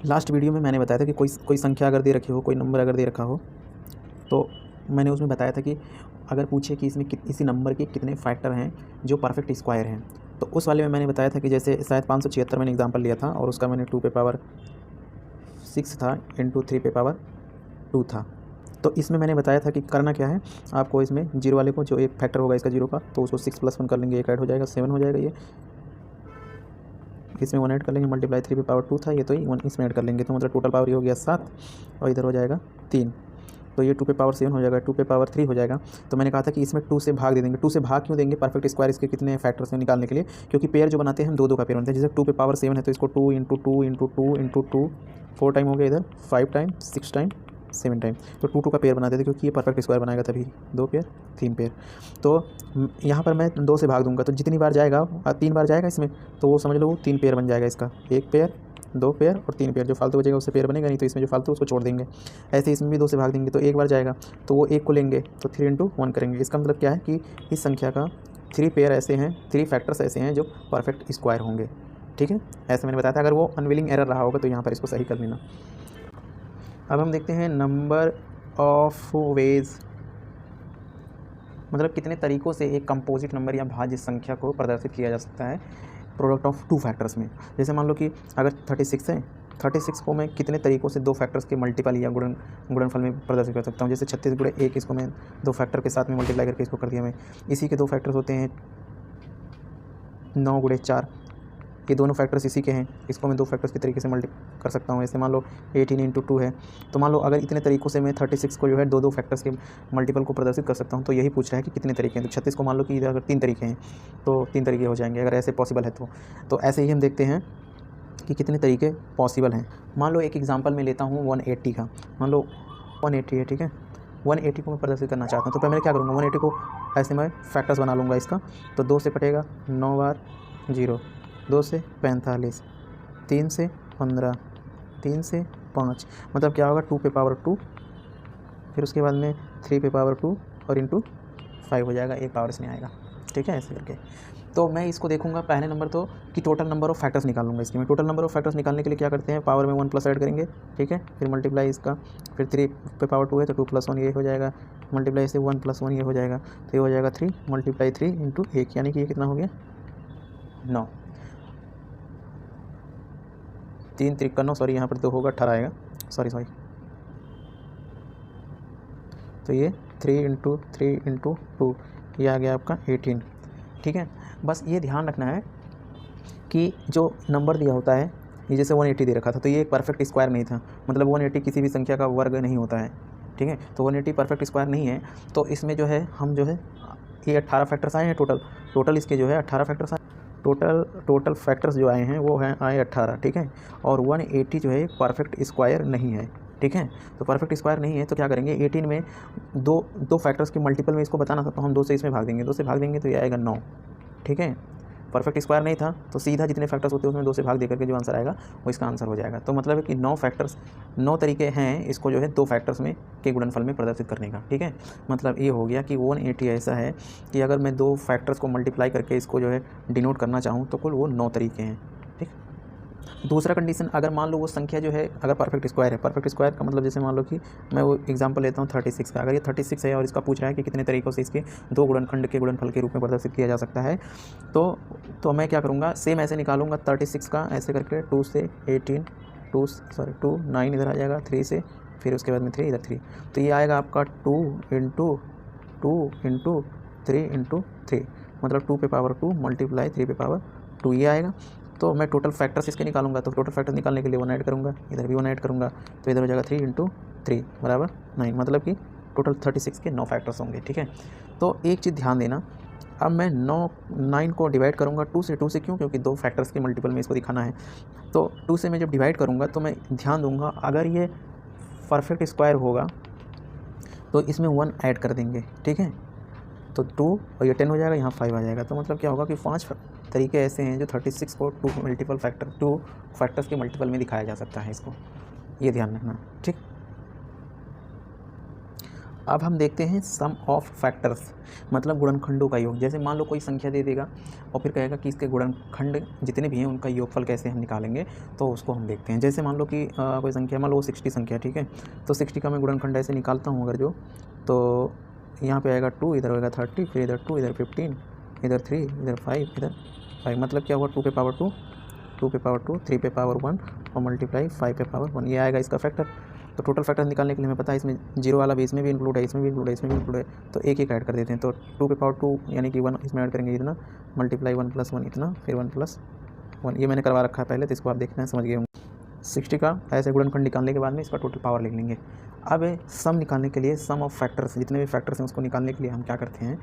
Last video में मैंने बताया था कि कोई संख्या अगर दे रखी हो, कोई नंबर अगर दे रखा हो, तो मैंने उसमें बताया था कि अगर पूछे कि इसमें इसी नंबर के कितने फैक्टर हैं जो परफेक्ट स्क्वायर हैं, तो उस वाले में मैंने बताया था कि जैसे शायद 576 मैंने एग्जांपल लिया था और उसका मैंने 2 पे पावर 6 था इंटू 3 पे पावर 2 था। तो इसमें मैंने बताया था कि करना क्या है, आपको इसमें जीरो वाले को, जो एक फैक्टर होगा इसका जीरो का, तो उसको 6 + 1 कर लेंगे, एक ऐड हो जाएगा, 7 हो जाएगा। ये इसमें 1 ऐड कर लेंगे, मल्टीप्लाई 3 पे पावर 2 था ये, तो 1 इसमें ऐड कर लेंगे, तो मतलब टोटल पावर ये हो गया 7 और इधर हो जाएगा 3, तो ये 2 पे पावर 7 हो जाएगा, 2 पे पावर 3 हो जाएगा। तो मैंने कहा था कि इसमें 2 से भाग दे देंगे। 2 से भाग क्यों देंगे? परफेक्ट स्क्वायर इसके कितने फैक्टर्स हैं निकालने के लिए, क्योंकि पेयर जो बनाते हैं हम दो का पेयर बनते हैं। जैसे 2 पे पावर 7 है तो इसको 2 × 2 × 2 × 2 4 टाइम हो गया, इधर 5 टाइम, 6 टाइम, 7 टाइम, तो 2 का पेयर बनाते थे, क्योंकि ये परफेक्ट स्क्वायर बनाएगा तभी 2 पेयर 3 पेयर। तो यहाँ पर मैं 2 से भाग दूंगा, तो जितनी बार जाएगा 3 बार जाएगा इसमें, तो वो समझ लो 3 पेयर बन जाएगा इसका, 1 पेयर, 2 पेयर और 3 पेयर। जो फालतू बचेगा उससे पेयर बनेगा नहीं, तो इसमें जो फालतू उसको छोड़ देंगे। ऐसे इसमें भी 2 से भाग देंगे, तो एक बार जाएगा तो वो 1 को लेंगे, तो 3 × 1 करेंगे। इसका मतलब क्या है कि इस संख्या का 3 पेयर ऐसे हैं, 3 फैक्टर्स ऐसे हैं जो परफेक्ट स्क्वायर होंगे। ठीक है, ऐसे मैंने बताया था। अगर वो अनविलिंग एरर रहा होगा तो यहाँ पर इसको सही कर लेना। अब हम देखते हैं नंबर ऑफ वेज, मतलब कितने तरीक़ों से एक कंपोजिट नंबर या भाज्य संख्या को प्रदर्शित किया जा सकता है प्रोडक्ट ऑफ 2 फैक्टर्स में। जैसे मान लो कि अगर 36 है, 36 को मैं कितने तरीक़ों से 2 फैक्टर्स के मल्टीपल या गुणनफल में प्रदर्शित कर सकता हूँ। जैसे 36 × 1, इसको मैं 2 फैक्टर के साथ में मल्टीप्लाई करके इसको कर दिया मैं। इसी के 2 फैक्टर्स होते हैं 9 × 4, ये दोनों फैक्टर्स इसी के हैं, इसको मैं 2 फैक्टर्स के तरीके से मल्टी कर सकता हूँ। ऐसे मान लो 18 × 2 है, तो मान लो अगर इतने तरीक़ों से मैं 36 को जो है 2 फैक्टर्स के मल्टीपल को प्रदर्शित कर सकता हूँ। तो यही पूछ रहा है कि कितने तरीके हैं। तो 36 को मान लो कि अगर 3 तरीके हैं तो 3 तरीके हो जाएंगे, अगर ऐसे पॉसिबल है तो ऐसे ही हम देखते हैं कि कितने तरीके पॉसिबल हैं। मान लो एक एग्जाम्पल में लेता हूँ 180 का, मान लो 180 है, ठीक है, 180 को मैं प्रदर्शित करना चाहता हूँ। तो पहले मैं क्या करूँगा, 180 को ऐसे मैं फैक्टर्स बना लूँगा इसका। तो 2 से कटेगा 9 बार 0, 2 से 45, 3 से 15, 3 से 5, मतलब क्या होगा 2 पे पावर 2, फिर उसके बाद में 3 पे पावर 2 और इंटू 5 हो जाएगा, एक पावर इसमें आएगा। ठीक है, ऐसे करके। तो मैं इसको देखूंगा पहले नंबर तो कि टोटल नंबर ऑफ फैक्टर्स निकाल लूँगा इसकी। मैं टोटल नंबर ऑफ फैक्टर्स निकालने के लिए क्या करते हैं, पावर में 1 प्लस ऐड करेंगे, ठीक है, फिर मल्टीप्लाई इसका, फिर 3 पे पावर 2 है तो 2 + 1 ये हो जाएगा, मल्टीप्लाई से 1 + 1 ये हो जाएगा, तो ये हो जाएगा 3 × 3 इंटू 1, यानी कि ये कितना हो गया 9, 3 × 3 = 9, सॉरी यहाँ पर तो होगा 18 आएगा, सॉरी। तो ये 3 × 3 × 2 ये आ गया आपका 18। ठीक है, बस ये ध्यान रखना है कि जो नंबर दिया होता है, ये जैसे 180 दे रखा था तो ये एक परफेक्ट स्क्वायर नहीं था, मतलब 180 किसी भी संख्या का वर्ग नहीं होता है। ठीक है, तो 180 परफेक्ट स्क्वायर नहीं है, तो इसमें जो है हम जो है ये 18 फैक्टर्स आए हैं टोटल इसके जो है 18 फैक्टर्स आए, टोटल फैक्टर्स जो आए हैं वो हैं आए 18। ठीक है, और 180 जो है परफेक्ट स्क्वायर नहीं है। ठीक है, तो परफेक्ट स्क्वायर नहीं है तो क्या करेंगे, 18 में दो फैक्टर्स के मल्टीपल में इसको बताना था, तो हम 2 से इसमें भाग देंगे, 2 से भाग देंगे तो ये आएगा 9। ठीक है, परफेक्ट स्क्वायर नहीं था तो सीधा जितने फैक्टर्स होते हैं उसमें 2 से भाग देकर के जो आंसर आएगा वो इसका आंसर हो जाएगा। तो मतलब है कि 9 तरीके हैं इसको जो है 2 फैक्टर्स में के गुणनफल में प्रदर्शित करने का। ठीक है, मतलब ये हो गया कि 180 ऐसा है कि अगर मैं 2 फैक्टर्स को मल्टीप्लाई करके इसको जो है डिनोट करना चाहूँ तो कुल वो 9 तरीके हैं। ठीक, दूसरा कंडीशन, अगर मान लो वो संख्या जो है अगर परफेक्ट स्क्वायर है, परफेक्ट स्क्वायर का मतलब जैसे मान लो कि मैं वो एग्जांपल लेता हूँ 36 का, अगर ये 36 है और इसका पूछ रहा है कि कितने तरीक़ों से इसके 2 गुणनखंड के गुणनफल के रूप में प्रदर्शित किया जा सकता है, तो मैं क्या करूँगा, सेम ऐसे निकालूंगा 36 का ऐसे करके 2 से 18, 2 9 इधर आ जाएगा 3 से, फिर उसके बाद में 3 इधर 3, तो ये आएगा आपका 2 × 2 × 3 × 3, मतलब 2 पे पावर 2 मल्टीप्लाई 3 पे पावर 2 ये आएगा। तो मैं टोटल फैक्टर्स इसके निकालूंगा, तो टोटल फैक्टर्स निकालने के लिए 1 ऐड करूँगा, इधर भी 1 ऐड करूँगा, तो इधर हो जाएगा 3 × 3 बराबर 9, मतलब कि टोटल 36 के 9 फैक्टर्स होंगे। ठीक है, तो एक चीज़ ध्यान देना, अब मैं 9 को डिवाइड करूँगा 2 से क्यों, क्योंकि 2 फैक्टर्स के मल्टीपल में इसको दिखाना है। तो 2 से मैं जब डिवाइड करूँगा तो मैं ध्यान दूँगा अगर ये परफेक्ट स्क्वायर होगा तो इसमें 1 ऐड कर देंगे। ठीक है, तो 2 और ये 10 हो जाएगा, यहाँ 5 आ जाएगा, तो मतलब क्या होगा कि 5 तरीके ऐसे हैं जो 36 को 2 फैक्टर्स के मल्टीपल में दिखाया जा सकता है, इसको ये ध्यान रखना। ठीक, अब हम देखते हैं सम ऑफ फैक्टर्स, मतलब गुणनखंडों का योग। जैसे मान लो कोई संख्या दे देगा और फिर कहेगा कि इसके गुणनखंड जितने भी हैं उनका योगफल कैसे हम निकालेंगे, तो उसको हम देखते हैं। जैसे मान लो कि कोई संख्या, मान लो 60 संख्या, ठीक है, तो 60 का मैं गुणनखंड ऐसे निकालता हूँ अगर जो, तो यहाँ पे आएगा 2, इधर होगा 30, फिर इधर 2, इधर 15, इधर 3, इधर 5, इधर 5, मतलब क्या हुआ 2 पे पावर 2, 2 पे पावर 2, 3 पे पावर 1 और मल्टीप्लाई 5 पे पावर 1, ये आएगा इसका फैक्टर। तो टोटल फैक्टर निकालने के लिए हमें पता है इसमें जीरो वाला भी इसमें भी इंक्लूड है, इसमें भी इंक्लूड है, इसमें भी इंक्लूड है, तो एक एक ऐड कर देते हैं। तो 2 पे पावर 2 यानी कि 1 इसमें ऐड करेंगे इतना, मल्टीप्लाई 1 + 1 इतना, फिर 1 + 1, ये मैंने करवा रखा है पहले, तो इसको आप देखना है, समझ गए होंगे। 60 का ऐसे गुणनखंड निकालने के बाद में इसका टोटल पावर लिख लेंगे। अब सम निकालने के लिए, सम ऑफ फैक्टर्स, जितने भी फैक्टर्स हैं उसको निकालने के लिए हम क्या करते हैं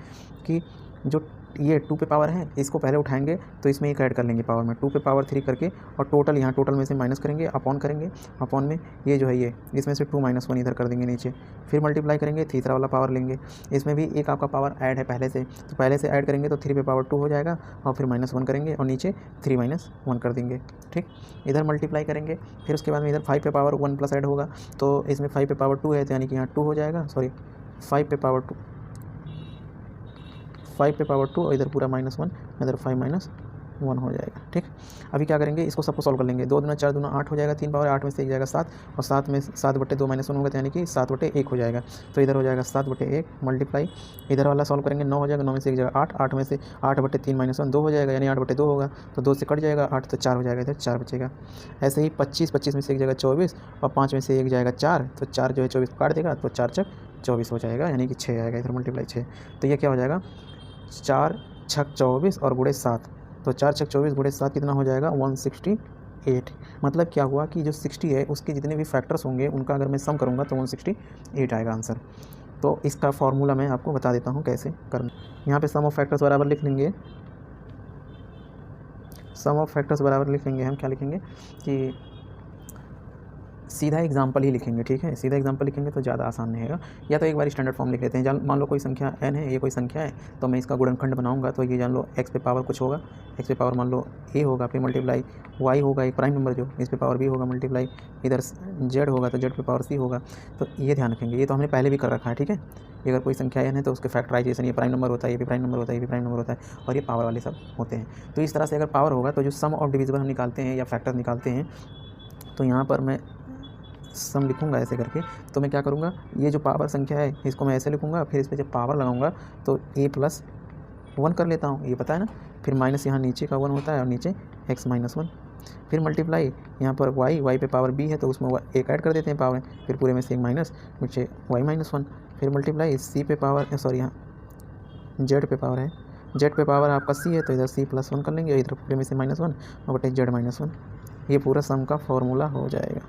कि जो ये 2 पे पावर है इसको पहले उठाएंगे, तो इसमें एक ऐड कर लेंगे पावर में, 2 पे पावर 3 करके, और टोटल यहाँ टोटल में से माइनस करेंगे, अपॉन करेंगे, अपॉन में ये जो है ये इसमें से 2 - 1 इधर कर देंगे नीचे, फिर मल्टीप्लाई करेंगे, तीसरा वाला पावर लेंगे, इसमें भी एक आपका पावर ऐड है पहले से, तो पहले से ऐड करेंगे तो 3 पे पावर 2 हो जाएगा, और फिर -1 करेंगे और नीचे 3 - 1 कर देंगे, ठीक। इधर मल्टीप्लाई करेंगे, फिर उसके बाद में इधर 5 पे पावर 1 प्लस ऐड होगा, तो इसमें 5 पे पावर 2 है, तो यानी कि यहाँ 2 हो जाएगा, सॉरी 5 पे पावर 2, 5 पे पावर 2 और इधर पूरा -1, इधर 5 - 1 हो जाएगा, ठीक। अभी क्या करेंगे, इसको सबको सॉल्व कर लेंगे, 2 दूना 4 दूना 8 हो जाएगा, 3 पावर 8 में से एक जाएगा 7, और 7 में 7/2 - 1 होगा, तो यानी कि 7/1 हो जाएगा, तो इधर हो जाएगा 7/1 मल्टीप्लाई, इधर वाला सॉल्व करेंगे 9 हो जाएगा, 9 में से एक जाएगा 8, 8 में से 8/3 - 1 2 हो जाएगा, यानी 8/2 होगा, तो 2 से कट जाएगा 8, तो 4 हो जाएगा, इधर 4 बचेगा। ऐसे ही 25, 25 में से एक जाएगा 24, और 5 में से एक जाएगा 4, तो 4 जो है 24 को काट देगा, तो 4 × 24 हो जाएगा, यानी कि 6 आएगा, इधर मल्टीप्लाई 6, तो ये क्या हो जाएगा 4 × 24 और गुणे 7, तो 4 × 24 गुणे 7 कितना हो जाएगा 168। मतलब क्या हुआ कि जो 60 है उसके जितने भी फैक्टर्स होंगे उनका अगर मैं सम करूँगा तो 168 आएगा आंसर। तो इसका फॉर्मूला मैं आपको बता देता हूँ कैसे करना। यहाँ पे सम ऑफ फैक्टर्स बराबर लिख लेंगे, सम ऑफ फैक्टर्स बराबर लिख लेंगे, हम क्या लिखेंगे कि सीधा एग्जाम्पल ही लिखेंगे, ठीक है, सीधा एग्जाम्पल लिखेंगे तो ज़्यादा आसान रहेगा। या तो एक बार स्टैंडर्ड फॉर्म लिख लेते हैं, मान लो कोई संख्या n है, ये कोई संख्या है, तो मैं इसका गुणनखंड बनाऊंगा, तो ये जान लो x पे पावर कुछ होगा, x पे पावर मान लो a होगा, फिर मल्टीप्लाई y होगा, एक प्राइम नंबर जो इस पे पावर b होगा, मल्टीप्लाई इधर z होगा, तो z पे पावर c होगा। तो ये ध्यान रखेंगे, ये तो हमने पहले भी कर रखा है, ठीक है। अगर कोई संख्या n है तो उसके फैक्टराइजेशन, ये प्राइम नंबर होता है, ये भी प्राइम नंबर होता है, ये भी प्राइम नंबर होता है, और ये पावर वाले सब होते हैं। तो इस तरह से अगर पावर होगा तो जो सम ऑफ डिविजिबल हम निकालते हैं या फैक्टर निकालते हैं, तो यहाँ पर मैं सम लिखूंगा ऐसे करके, तो मैं क्या करूँगा, ये जो पावर संख्या है इसको मैं ऐसे लिखूंगा, फिर इस पर जब पावर लगाऊंगा तो a + 1 कर लेता हूँ, ये पता है ना, फिर माइनस यहाँ नीचे का 1 होता है और नीचे x - 1, फिर मल्टीप्लाई यहाँ पर y पे पावर b है तो उसमें एक ऐड कर देते हैं पावर, फिर पूरे में से एक माइनस, नीचे y - 1, फिर मल्टीप्लाई c पे पावर, सॉरी यहाँ z पे पावर है, z पे पावर आपका c है, तो इधर c + 1 कर लेंगे, इधर पूरे में से -1 और बटे z - 1, ये पूरा सम का फॉर्मूला हो जाएगा।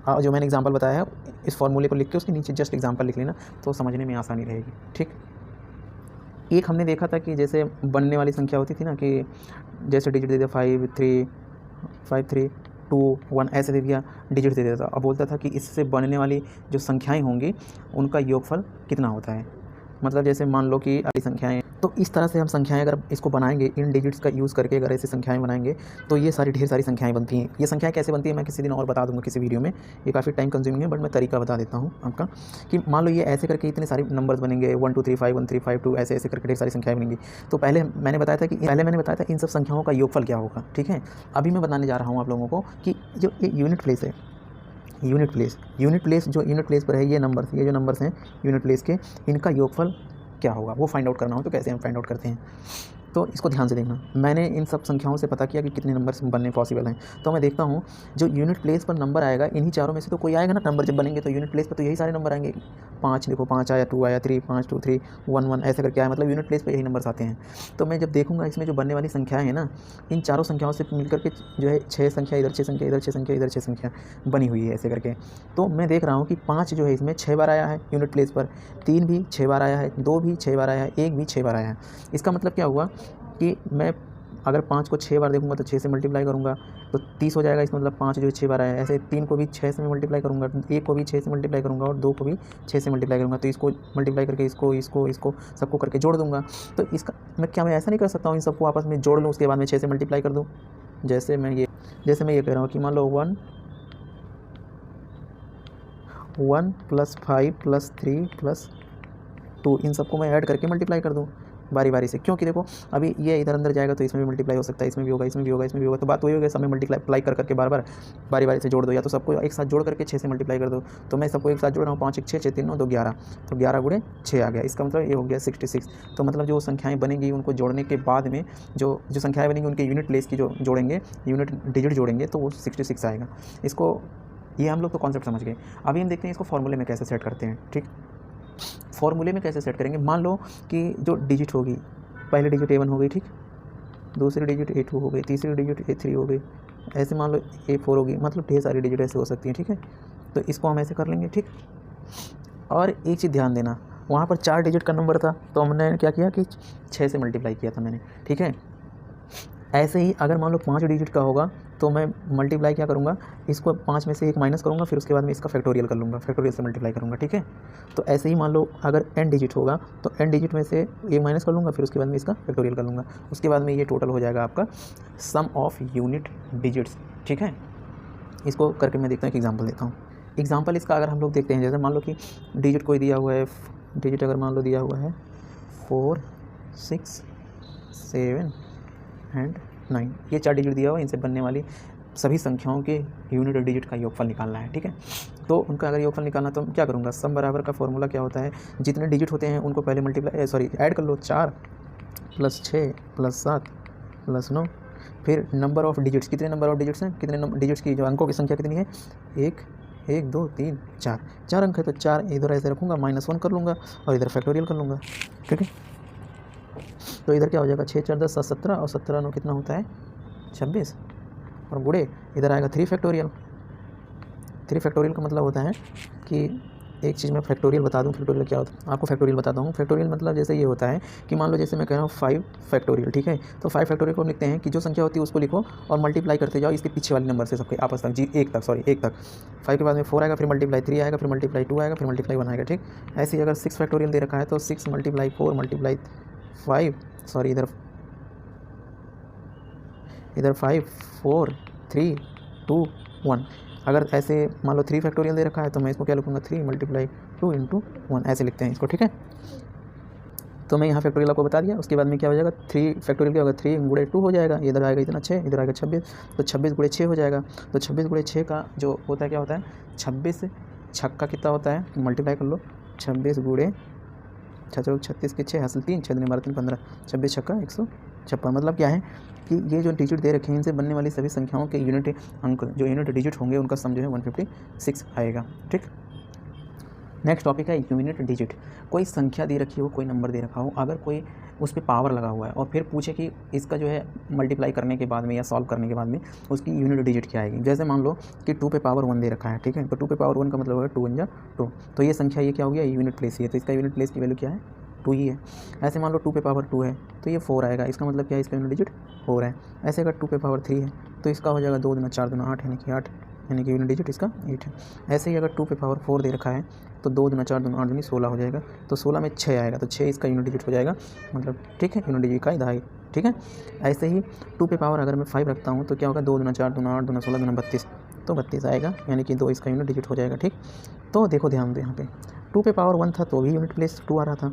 हाँ, जो मैंने एग्जांपल बताया है इस फॉर्मूले को लिख के उसके नीचे जस्ट एग्जांपल लिख लेना, तो समझने में आसानी रहेगी, ठीक। एक हमने देखा था कि जैसे बनने वाली संख्या होती थी ना, कि जैसे डिजिट दे दिया 5 3 2 1 ऐसे दे दिया, डिजिट दे देता था, अब बोलता था कि इससे बनने वाली जो संख्याएं होंगी उनका योगफल कितना होता है। मतलब जैसे मान लो कि संख्याएं, तो इस तरह से हम संख्याएं अगर इसको बनाएंगे, इन डिजिट्स का यूज़ करके अगर ऐसी संख्याएं बनाएंगे तो ये सारी ढेर सारी संख्याएं बनती हैं। ये संख्याएं कैसे बनती है मैं किसी दिन और बता दूंगा किसी वीडियो में, ये काफ़ी टाइम कंज्यूमिंग है, बट मैं तरीका बता देता हूँ आपका, कि मान लो ये ऐसे करके इतने सारे नंबर्स बनेंगे, 1 2 3 5 1 3 5 2 ऐसे ऐसे करके ढेर सारी संख्याएं बनेंगी। तो पहले मैंने बताया था इन सब संख्याओं का योगफल क्या होगा, ठीक है। अभी मैं बताने जा रहा हूँ आप लोगों को कि जो ये यूनिट प्लेस है, यूनिट प्लेस जो यूनिट प्लेस पर है, ये जो नंबर्स हैं यूनिट प्लेस के, इनका योगफल क्या होगा वो फाइंड आउट करना हो तो कैसे हम फाइंड आउट करते हैं। तो इसको ध्यान से देखना, मैंने इन सब संख्याओं से पता किया कि कितने नंबर बनने पॉसिबल हैं। तो मैं देखता हूँ जो यूनिट प्लेस पर नंबर आएगा, इन्हीं चारों में से तो कोई आएगा ना नंबर जब बनेंगे, तो यूनिट प्लेस पर तो यही सारे नंबर आएंगे। 5 देखो, 5 आया, 2 आया, 3 5 2 3 1 1 ऐसे करके आया, मतलब यूनिट प्लेस पर यही नंबर्स आते हैं। तो मैं जब देखूंगा इसमें जो बनने वाली संख्याएँ हैं ना, इन चारों संख्याओं से मिलकर के जो है 6 संख्या, इधर 6 संख्या, इधर 6 संख्या, इधर 6 संख्या बनी हुई है ऐसे करके। तो मैं देख रहा हूँ कि 5 जो है इसमें 6 बार आया है यूनिट प्लेस पर, 3 भी 6 बार आया है, 2 भी 6 बार आया है, 1 भी 6 बार आया है। इसका मतलब क्या हुआ कि मैं अगर 5 को 6 बार देखूंगा तो 6 से मल्टीप्लाई करूंगा तो 30 हो जाएगा, इसका मतलब 5 जो है 6 बार आया है। ऐसे 3 को भी 6 से मल्टीप्लाई करूंगा, 1 को भी 6 से मल्टीप्लाई करूंगा और 2 को भी 6 से मल्टीप्लाई करूंगा। तो इसको मल्टीप्लाई करके इसको सबको करके जोड़ दूंगा। तो इसका मैं ऐसा नहीं कर सकता हूँ इन सबको आपस में जोड़ लूँ उसके बाद में 6 से मल्टीप्लाई कर दूँ। जैसे मैं ये कह रहा हूँ कि मान लो 1 + 5 + 3 + 2, इन सबको मैं ऐड करके मल्टीप्लाई कर दूँ बारी बारी से, क्योंकि देखो अभी ये इधर अंदर जाएगा तो इसमें भी मल्टीप्लाई हो सकता है, इसमें भी होगा, इसमें भी होगा, इसमें भी होगा, तो बात वही होगी, सब में मल्टीप्लाई कर करके बार बार बारी बारी से जोड़ दो, या तो सबको एक साथ जोड़ करके 6 से मल्टीप्लाई कर दो। तो मैं सबको एक साथ जोड़ रहा हूँ, 5 1 6 6 3 9 2 11, तो 11 गुणे 6 आ गया, इसका मतलब ये हो गया 66। तो मतलब जो संख्याएँ बनेंगी उनको जोड़ने के बाद में जो संख्याएँ बनेंगी उनके यूनिट प्लेस की जो जोड़ेंगे, यूनिट डिजिट जोड़ेंगे, तो वो 66 आएगा। इसको, ये हम लोग तो कॉन्सेप्ट समझ गए। अभी हम देखते हैं इसको फॉर्मूले में कैसे सेट करते हैं। ठीक, फॉर्मूले में कैसे सेट करेंगे, मान लो कि जो डिजिट होगी, पहले डिजिट A1 हो गई, ठीक, दूसरी डिजिट A2 हो गई, तीसरी डिजिट A3 हो गई, ऐसे मान लो A4 होगी, मतलब ढेर सारी डिजिट ऐसे हो सकती हैं। ठीक है, तो इसको हम ऐसे कर लेंगे। ठीक, और एक चीज़ ध्यान देना, वहाँ पर 4 डिजिट का नंबर था तो हमने क्या किया कि 6 से मल्टीप्लाई किया था मैंने। ठीक है, ऐसे ही अगर मान लो 5 डिजिट का होगा तो मैं मल्टीप्लाई क्या करूँगा, इसको 5 में से 1 माइनस करूँगा, फिर उसके बाद में इसका फैक्टोरियल कर लूँगा, फैक्टोरियल से मल्टीप्लाई करूँगा। ठीक है, तो ऐसे ही मान लो अगर n डिजिट होगा तो n डिजिट में से 1 माइनस कर लूँगा, फिर उसके बाद में इसका फैक्टोरियल कर लूँगा, उसके बाद में ये टोटल हो जाएगा आपका सम ऑफ यूनिट डिजिट्स। ठीक है, इसको करके मैं देखता हूँ, एक एग्जाम्पल देता हूँ। एग्जाम्पल इसका अगर हम लोग देखते हैं, जैसे मान लो कि डिजिट कोई दिया हुआ है, डिजिट अगर मान लो दिया हुआ है 4 6 7 एंड 9, ये 4 डिजिट दिया हुआ है, इनसे बनने वाली सभी संख्याओं के यूनिट और डिजिट का योगफल निकालना है। ठीक है, तो उनका अगर योगफल निकालना तो क्या करूँगा, सम बराबर का फॉर्मूला क्या होता है, जितने डिजिट होते हैं उनको पहले ऐड कर लो, 4 + 6 + 7 + 9, फिर नंबर ऑफ डिजिट्स, कितने नंबर ऑफ डिजिट्स हैं, कितने डिजिट्स की जो अंकों की संख्या कितनी है, 1 1 2 3 4, 4 अंक है तो 4 इधर ऐसे रखूँगा, -1 कर लूँगा और इधर फैक्टोरियल कर लूँगा। ठीक है, तो इधर क्या हो जाएगा, 6 4 10 7 17 और 17 9 कितना होता है 26, और गुणे इधर आएगा 3 फैक्टोरियल। 3 फैक्टोरियल का मतलब होता है कि एक चीज़ मैं फैक्टोरियल बता दूं, फैक्टोरियल क्या होता है आपको फैक्टोरियल बताता हूँ। फैक्टोरियल मतलब जैसे ये होता है कि मान लो जैसे मैं कह रहा हूँ 5 फैक्टोरियल, ठीक है, तो 5 फैक्टोरियल को हम लिखते हैं कि जो संख्या होती है उसको लिखो और मल्टीप्लाई करते जाओ इसके पीछे वाले नंबर से सबके आपस तक, जी 1 तक 5 के बाद में 4 आएगा, फिर मल्टीप्लाई 3 आएगा, फिर मल्टीप्लाई 2 आएगा, फिर मल्टीप्लाई 1 आएगा। ठीक, ऐसे ही अगर 6 फैक्टोरियल दे रखा है तो 6 × 4 × 5, सॉरी इधर 5 4 3 2 1, अगर ऐसे मान लो 3 फैक्टोरियल दे रखा है तो मैं इसको क्या लिखूँगा, 3 × 2 × 1, ऐसे लिखते हैं इसको। ठीक है, तो मैं यहाँ फैक्टोरियल आपको बता दिया, उसके बाद में क्या हो जाएगा, 3 फैक्टोरियल क्या होगा, 3 × 2 हो जाएगा, इधर आएगा इतना 6, इधर आएगा 26, तो 26 × 6 हो जाएगा। तो 26 × 6 का जो होता है क्या होता है, 26 छक्का कितना होता है, मल्टीप्लाई कर लो, 26 × 36 के 6 हासिल 3 6 12 3 15, 26 छक्का 156। मतलब क्या है कि ये जो डिजिट दे रखे हैं इनसे बनने वाली सभी संख्याओं के यूनिट अंक, जो यूनिट डिजिट होंगे उनका सम जो है 156 आएगा। ठीक, नेक्स्ट टॉपिक है यूनिट डिजिट। कोई संख्या दे रखी हो, कोई नंबर दे रखा हो, अगर कोई उस पर पावर लगा हुआ है और फिर पूछे कि इसका जो है मल्टीप्लाई करने के बाद में या सॉल्व करने के बाद में उसकी यूनिट डिजिट क्या आएगी। जैसे मान लो कि 2 पे पावर 1 दे रखा है, ठीक है, तो 2 पे पावर 1 का मतलब होगा 2 × 2, तो ये संख्या ये क्या हो गया, यूनिट प्लेस ही है, तो इसका यूनिट प्लेस की वैल्यू क्या है, 2 ही है। ऐसे मान लो 2 पे पावर 2 है तो ये 4 आएगा, इसका मतलब क्या है, इसका यूनिट डिजिट 4 है। ऐसे अगर 2 पे पावर 3 है तो इसका हो जाएगा 2 × 4 = 8, यानी कि 8, यानी कि यूनिट डिजिट इसका 8 है। ऐसे ही अगर 2 पे पावर 4 दे रखा है तो 2 × 4 = 8, यानी 16 हो जाएगा, तो 16 में 6 आएगा, तो 6 इसका यूनिट डिजिट हो जाएगा, मतलब ठीक है, यूनिट डिजिट का 2.5। ठीक है, ऐसे ही 2 पे पावर अगर मैं 5 रखता हूँ तो क्या होगा, 2 × 4 = 8, 2 × 16 = 32, तो 32 आएगा, यानी कि 2 इसका यूनिट डिजिट हो जाएगा। ठीक, तो देखो ध्यान दो, यहाँ पे 2 पे पावर 1 था तो भी यूनिट प्लेस 2 आ रहा था,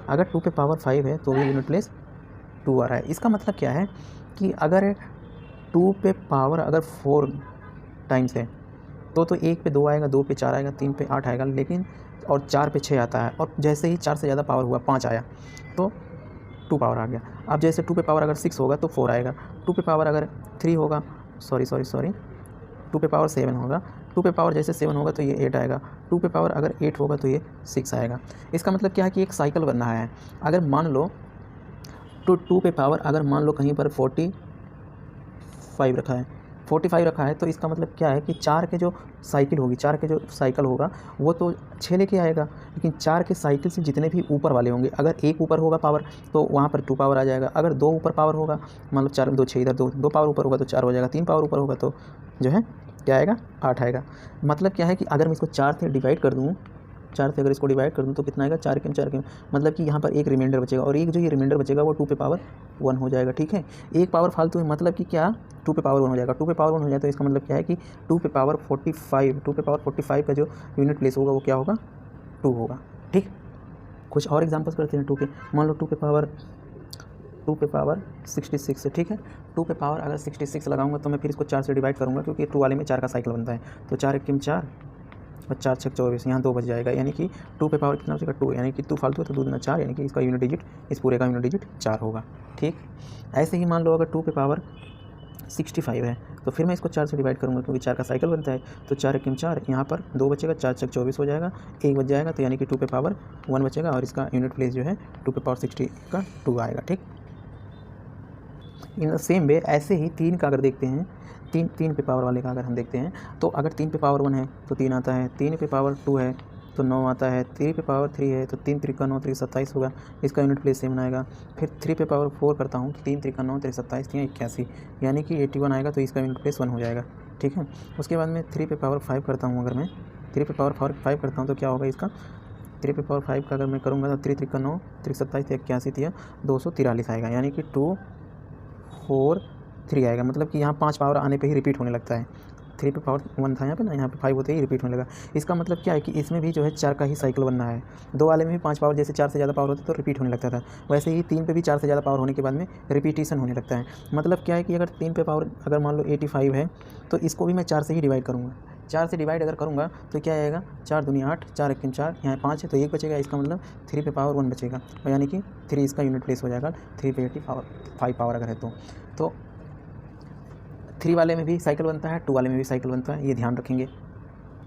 अगर 2 पे पावर 5 है तो भी यूनिट प्लेस 2 आ रहा है। इसका मतलब क्या है कि अगर 2 पे पावर अगर 4 टाइम्स है तो 1 पे 2 आएगा, 2 पे 4 आएगा, 3 पे 8 आएगा, लेकिन और 4 पे 6 आता है, और जैसे ही 4 से ज़्यादा पावर हुआ 5 आया तो 2 पावर आ गया। अब जैसे 2 पे पावर अगर 6 होगा तो 4 आएगा, 2 पे पावर अगर 3 होगा, सॉरी 2 पे पावर 7 होगा, 2 पे पावर जैसे 7 होगा तो ये 8 आएगा, 2 पे पावर अगर 8 होगा तो ये 6 आएगा। इसका मतलब क्या है कि एक साइकिल बन रहा है। अगर मान लो तो 2 पे पावर अगर मान लो कहीं पर 45 रखा है, 45 रखा है, तो इसका मतलब क्या है कि 4 के जो साइकिल होगी, 4 के जो साइकिल होगा वो तो 6 लेके आएगा, लेकिन 4 के साइकिल से जितने भी ऊपर वाले होंगे, अगर 1 ऊपर होगा पावर तो वहाँ पर 2 पावर आ जाएगा, अगर 2 ऊपर पावर होगा, मान लो 4 2 6 इधर 2 पावर ऊपर होगा तो 4 हो जाएगा, 3 पावर ऊपर होगा तो जो है क्या आएगा, 8 आएगा। मतलब क्या है कि अगर मैं इसको 4 से डिवाइड कर दूँ 4 से अगर इसको डिवाइड कर दूँ तो कितना आएगा, 4 के मतलब कि यहाँ पर एक रिमाइंडर बचेगा और एक जो ये रिमाइंडर बचेगा वो 2 पे पावर 1 हो जाएगा। ठीक है, एक पावर फालतू है, मतलब कि क्या 2 पे पावर 1 हो जाएगा। 2 पे पावर 1 हो जाए तो इसका मतलब क्या है कि 2 पे पावर 45 का जो यूनिट प्लेस होगा वो क्या होगा, 2 होगा। ठीक, कुछ और एग्जांपल्स करते हैं 2 के। मान लो 2 पे पावर 66 है। ठीक है, 2 पे पावर अगर 66 लगाऊंगा तो मैं फिर इसको 4 से डिवाइड करूंगा, क्योंकि 2 वाले में 4 का साइकिल बनता है। तो 4 1 4 और 4 6 24, यहाँ 2 बच जाएगा, यानी कि 2 पे पावर कितना बचेगा, 2, यानी कि 2 फालतू है तो 2 दूना 4, यानी कि इसका यूनिट डिजिट, इस पूरे का यूनिट डिजिट 4 होगा। ठीक, ऐसे ही मान लो अगर 2 पे पावर 65 है तो फिर मैं इसको 4 से डिवाइड करूँगा, क्योंकि 4 का साइकिल बनता है। तो 4 1 4, यहाँ पर 2 बचेगा, 4 6 24 हो जाएगा, 1 बच जाएगा, तो यानी कि 2 पे पावर 1 बचेगा और इसका यूनिट प्लेस जो है 2 पे पावर 60 का 2 आएगा। ठीक, इन द सेम वे ऐसे ही 3 का अगर देखते हैं, 3 पे पावर वाले का अगर हम देखते हैं तो अगर 3 पे पावर 1 है तो 3 आता है, 3 पे पावर 2 है तो 9 आता है, 3 पे पावर 3 है तो 3 3 9 3 27 होगा, इसका यूनिट प्लेस सेम आएगा। फिर 3 पे पावर 4 करता हूँ, 3 3 9 3 27 3 81, यानी कि 81 आएगा, तो इसका यूनिट प्लेस 1 हो जाएगा। ठीक है, उसके बाद में 3 पे पावर 5 करता हूँ, अगर मैं 3 पे पावर 5 करता हूँ तो क्या होगा इसका, 3 पे पावर 5 का अगर मैं करूँगा तो 3 3 9 3 27 81 243 आएगा, यानी कि 2 4 3 आएगा। मतलब कि यहाँ 5 पावर आने पे ही रिपीट होने लगता है। 3 पे पावर 1 था यहाँ पे ना, यहाँ पे 5 होते ही रिपीट होने लगा। इसका मतलब क्या है कि इसमें भी जो है 4 का ही साइकिल बनना है। 2 वाले में भी 5 पावर, जैसे 4 से ज़्यादा पावर होती तो रिपीट होने लगता था, वैसे ही 3 पे भी 4 से ज़्यादा पावर होने के बाद में रिपीटेशन होने लगता है। मतलब क्या है कि अगर 3 पे पावर अगर मान लो 85 है तो इसको भी मैं 4 से ही डिवाइड करूँगा। 4 से डिवाइड अगर करूँगा तो क्या आएगा, 4 दूनी 8, 4 1 4, यहाँ 5 है तो 1 बचेगा, इसका मतलब 3 पे पावर 1 बचेगा, और यानी कि 3 इसका यूनिट प्लेस हो जाएगा। 3 पे 85 पावर अगर है तो 3 वाले में भी साइकिल बनता है, 2 वाले में भी साइकिल बनता है, ये ध्यान रखेंगे।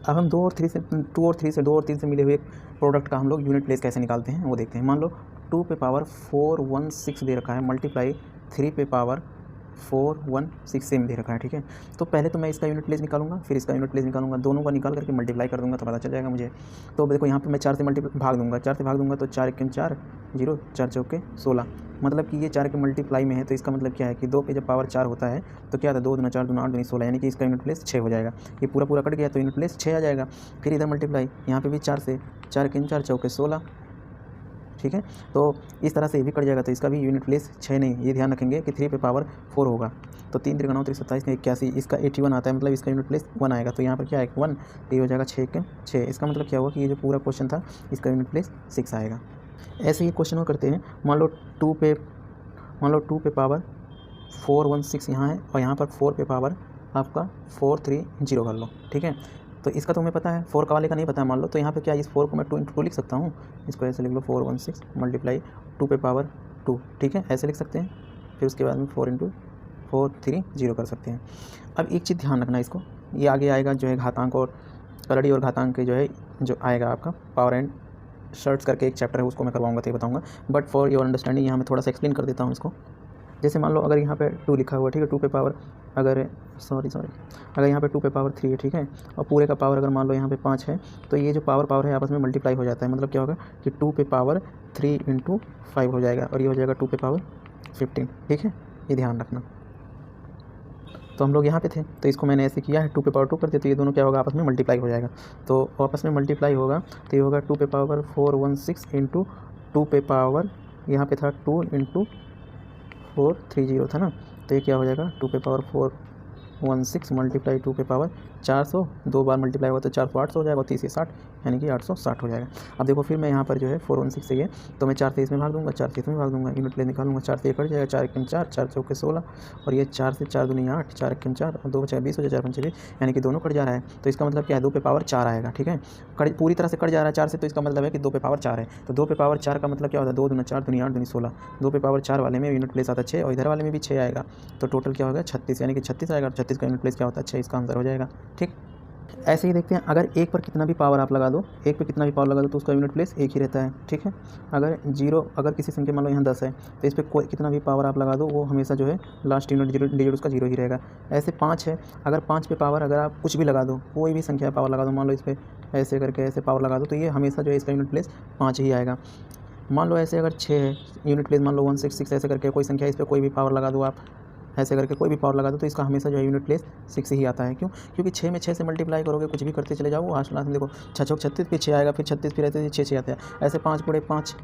अब हम 2 और 3 से मिले हुए प्रोडक्ट का हम लोग यूनिट प्लेस कैसे निकालते हैं वो देखते हैं। मान लो 2 पे पावर 416 दे रखा है, मल्टीप्लाई 3 पे पावर 416 सेम दे रखा है। ठीक है, तो पहले तो मैं इसका यूनिट प्लेस निकालूंगा, फिर इसका यूनिट प्लेस निकालूंगा, दोनों का निकाल करके मल्टीप्लाई कर दूंगा तो पता चल जाएगा मुझे। तो देखो यहाँ पे मैं 4 से भाग दूंगा, 4 से भाग दूंगा तो 4 1 4 0, 4 चौके 16, मतलब कि ये 4 के मल्टीप्लाई में है, तो इसका मतलब क्या है कि 2 पे जब पावर 4 होता है तो क्या था, 2 दूना 4 दूना 8 दूनी 16, यानी कि इसका यूनिट प्लेस 6 हो जाएगा। ये पूरा कट गया तो यूनिट प्लेस 6 आ जाएगा। फिर इधर मल्टीप्लाई, यहाँ पे भी 4 से, 4 1 4 चौके 16। ठीक है, तो इस तरह से ये भी कट जाएगा, तो इसका भी यूनिट प्लेस 6 नहीं, ये ध्यान रखेंगे कि 3 पे पावर 4 होगा। तो 3 3 9 3 27 81, इसका 81 आता है, मतलब इसका यूनिट प्लेस 1 आएगा। तो यहाँ पर क्या आएगा 1, तो ये हो जाएगा 6 के 6। इसका मतलब क्या हुआ कि ये जो पूरा क्वेश्चन था इसका यूनिट प्लेस 6 आएगा। ऐसे ही क्वेश्चन को करते हैं। मान लो 2 पे पावर 416 यहाँ है, और यहाँ पर 4 पे पावर आपका 430 कर लो। ठीक है, तो इसका तुम्हें पता है, 4 का वाले का नहीं पता है मान लो, तो यहाँ पे क्या इस 4 को मैं 2 × 2 लिख सकता हूँ, इसको ऐसे लिख लो 416 मल्टीप्लाई 2 पे पावर 2। ठीक है, ऐसे लिख सकते हैं, फिर उसके बाद में 4 × 430 कर सकते हैं। अब एक चीज़ ध्यान रखना, इसको ये आगे आएगा जो है घातांक और कलड़ी और घातांक के जो है जो आएगा आपका पावर एंड शर्ट्स करके एक चैप्टर है, उसको मैं करवाऊंगा तो ये बताऊंगा, बट फॉर योर अंडरस्टैंडिंग यहाँ मैं थोड़ा सा एक्सप्लेन कर देता हूँ इसको। जैसे मान लो अगर यहाँ पे 2 लिखा हुआ है, ठीक है, 2 पे पावर अगर अगर यहाँ पे 2 पे पावर 3 है, ठीक है, और पूरे का पावर अगर मान लो यहाँ पे 5 है, तो ये जो पावर है आपस में मल्टीप्लाई हो जाता है। मतलब क्या होगा कि 2 पे पावर 3 × 5 हो जाएगा, और ये हो जाएगा 2 पे पावर 15। ठीक है, ये ध्यान रखना। तो हम लोग यहाँ पे थे, तो इसको मैंने ऐसे किया है, 2 पे पावर 2 कर दिया, तो ये दोनों क्या होगा आपस में मल्टीप्लाई हो जाएगा। तो आपस में मल्टीप्लाई होगा तो ये होगा 2 पे पावर 416 × 2 पे पावर, यहाँ पे था 2 × 430 था ना, तो ये क्या हो जाएगा 2 पे पावर 416 मल्टीप्लाई 2 पे पावर 400, 2 बार मल्टीप्लाई होगा तो 400 800 हो जाएगा, और 30 से 60 यानी कि 860 हो जाएगा। अब देखो फिर मैं यहाँ पर जो है 416 से ये, तो मैं 4 से इसमें भाग दूंगा, 4 से इसमें भाग दूंगा, यूनिट प्लेस निकालूंगा, 4 से ये कट जाएगा, 4 1 4 4 चौके 16, और ये 4 से 4 दूनी 8, 4 1 4 और 2 बचा 20 हो जाए, 4 5 20, यानी कि दोनों कट जा रहा है। तो इसका मतलब क्या है 2 पे पावर 4 आएगा। ठीक है, पूरी तरह से कट जा रहा है 4 से, तो इसका मतलब है कि 2 पे पावर 4 है। तो 2 पे पावर 4 का मतलब क्या होता है 2 दूना 4 दूनी 8 दूनी 16, 2 पे पावर 4 वाले में यूनिट प्लेस आता है 6, और इधर वाले में भी 6 आएगा, तो टोटल क्या होगा 36, यानी कि 36 आएगा। 36 का यूनिट प्लेस क्या होता है 6, इसका आंसर हो जाएगा। ठीक, ऐसे ही देखते हैं, अगर 1 पर कितना भी पावर आप लगा दो, 1 पे कितना भी पावर लगा दो तो उसका यूनिट प्लेस 1 ही रहता है। ठीक है, अगर किसी संख्या मान लो यहाँ 10 है, तो इस पर कोई कितना भी पावर आप लगा दो वो हमेशा जो है लास्ट यूनिट डिजिट उसका 0 ही रहेगा। ऐसे 5 है, अगर 5 पे पावर अगर आप कुछ भी लगा दो, कोई भी संख्या पावर लगा दो, मान लो इस पर ऐसे करके ऐसे पावर लगा दो, तो ये हमेशा जो है इसका यूनिट प्लेस 5 ही आएगा। मान लो ऐसे अगर 6 है, यूनिट प्लेस मान लो 166 ऐसे करके कोई संख्या, इस पर कोई भी पावर लगा दो आप, ऐसे करके कोई भी पावर लगा दो तो इसका हमेशा जो है यूनिट प्लेस 6 ही आता है। क्यों? क्योंकि 6 में 6 से मल्टीप्लाई करोगे, कुछ भी करते चले जाओ, आज लास्ट में देखो 6 चौक 36, फिर 6 आएगा, फिर 36, फिर ऐसे 6 आता है। ऐसे 5 गुणे 5,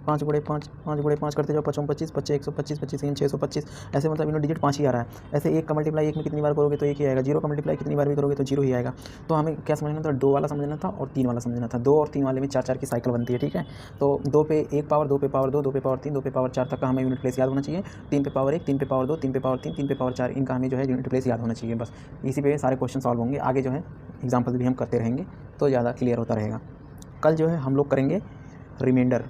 5 गुणे 5, 5 गुणे 5 करते जाओ, 55 25, 25 125, 25 625, ऐसे मतलब यूनिट डिजिट 5 ही आ रहा है। ऐसे 1 का मल्टीप्लाई 1 में कितनी बार करोगे तो 1 ही आएगा, 0 का मल्टीप्लाई कितनी बार भी करोगे तो 0 ही आएगा। तो हमें क्या समझना था? 2 वाला समझना था और 3 वाला समझना था। 2 और 3 वाले में 4-4 की साइकिल बनती है, ठीक है। तो 2 पे 1 पावर, 2 पे पावर 2, 2 पे पावर 3, 2 पे पावर 4 तक का हमें यूनिट प्लेस याद होना चाहिए। 3 पे पावर 1, 3 पे पावर 2, 3 पे पावर 3, 3 पे पावर 4, इनका हमें जो है यूनिट प्लेस याद होना चाहिए। बस इसी पे सारे क्वेश्चन सॉल्व होंगे। आगे जो है एग्जाम्पल भी हम करते रहेंगे तो ज़्यादा क्लियर होता रहेगा। कल जो है हम लोग करेंगे रिमाइंडर।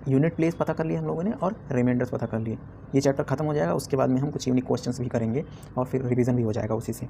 यूनिट प्लेस पता कर लिए हम लोगों ने और रिमाइंडर्स पता कर लिए। ये चैप्टर खत्म हो जाएगा, उसके बाद में हम कुछ यूनिक क्वेश्चंस भी करेंगे और फिर रिवीजन भी हो जाएगा उसी से।